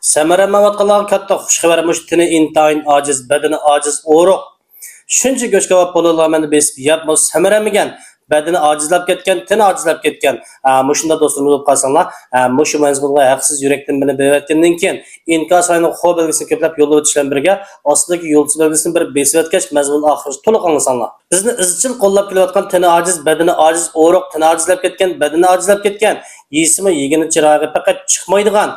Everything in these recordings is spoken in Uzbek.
Samaramavotqanlarga katta xush xabar mush tini intayin ojiz, badani ojiz o'ruq. Shuncha go'shkavob bo'lganlarni besib yap bu samaramagan, badani ojizlab ketgan, tini ojizlab ketgan. Mushunda do'stlar bo'lib qolsanglar, mushu mazmunga haqsiz yurakdan beni berayotgandan keyin inkas ayni xo'p belgisini ko'plab yo'lda o'tishlar birga ostidagi yo'lchi belgisini bir besib o'tgach mazmun oxiri to'liq anglasanglar. Bizni izchil qo'llab kelayotgan tini ojiz, badani ojiz o'ruq, tini ojizlab ketgan, badani ojizlab ketgan. Yesimi yegini chirog'i faqat chiqmaydigan,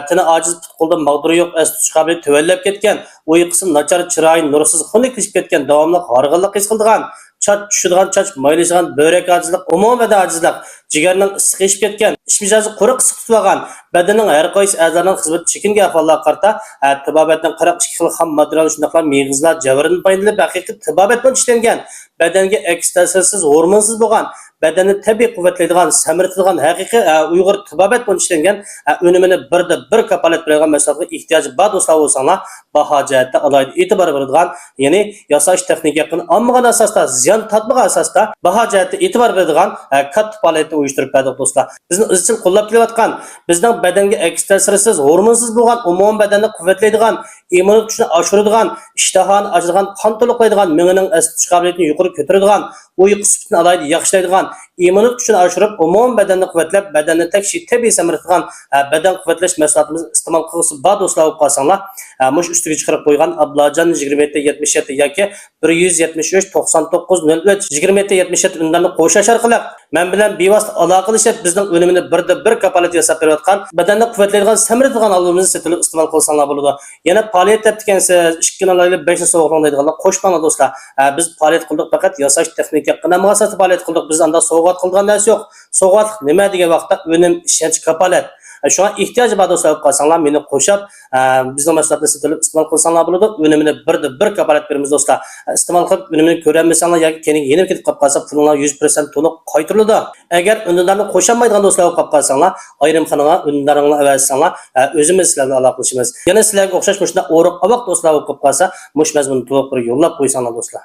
tini ojiz qo'lda mag'duri yo'q, as tutish qobiliyati tuvallab ketgan, uyqusi nachar chirog'i nursiz xunliklashib ketgan, davomli horg'inlik his qiladigan, çat tushadigan, chach maylashgan, börek ojizlik, umuman ojizlik, jigarning issiqlashib ketgan, ish mijozi quruq issiq tutgan, badanining har qaysi a'zolarining xizmat chekingan ahvollarga qarata tibobatning 42 xil xam material shunaqlar meg'izlar javridan foydalanib haqiqiy tibobat bilan ishlangan, badanga aks ta'sirsiz, hormonsiz bo'lgan, badanni tabiiy quvvatlaydigan, samirtadigan haqiqiy Uyg'ur tibobat bilan ishlangan unumini birda bir kapolat beradigan mahsulotga ehtiyoji bor do'stlar bo'lsanglar, baho jihatda alohida e'tibor beradigan, ya'ni yasash texnikasini ommagan asosda, ziyon tatbiq asosda baho jihatda e'tibor beradigan katta faoliyatni uyushtirib berdik do'stlar. Bizni izchil qo'llab kelayotgan, bizning badanga aks ta'sirsiz, hormonsiz bo'lgan, umuman badanni quvvatlaydigan, immunitet kuchini oshiradigan, ishtahani ochadigan, qon to'liqlaydigan, miyaning as tutish qobiliyatini yuqori ko'taradigan, uyqu sifatini alohida yaxshilaydigan, immunitet kuchini oshirib, umuman badanni quvvatlab, badanni takshi tabiiy samirtadigan badan quvvatlash mahsulotimizni iste'mol qilsa bor do'stlar bo'lib qolsanglar, mush ustiga chiqarib qo'ygan Ablajon 2777 yoki 173 99 03 2777 unlarni qo'shish orqali men bilan bevosita aloqalashib, bizning unumini birda bir kapolat yasab berayotgan, badanni quvvatlaydigan, samirtadigan alomimizni setilib iste'mol qilsanglar bo'ladi. Yana faoliyat teptikansiz, 2 kunlarga 5 sovuqlik deydiganlar qo'shmanglar do'stlar. Biz faoliyat qildik, faqat yasash texnikasini ma'nosida faoliyat qildik. Biz anda sovg'at qilgan narsa yo'q. Sovg'at nima degan vaqtda unum, ishonch, kapolat. Shunga ehtiyoji bor do'stlar bo'lib qolsanglar, meni qo'shib, bizning mahsulotni setilib iste'mol qilsanglar bo'ladi. Unumini birda bir kapolat beramiz do'stlar. Iste'mol qilib unumini ko'rolmasanglar yoki keyin yenib ketib qolib qolsa, pulinglar 100% to'liq qaytariladi. Agar unumlarni qo'shamaydigan do'stlar bo'lib qolib qolsanglar, ayrimxonaga unumlaringni avatsanglar, o'zimiz sizlarga aloqalashamiz. Yana sizlarga o'xshash mushunda o'riq avoq do'stlar bo'lib qolsa, mush mazmunni to'liq bir yo'llab qo'ysanglar do'stlar.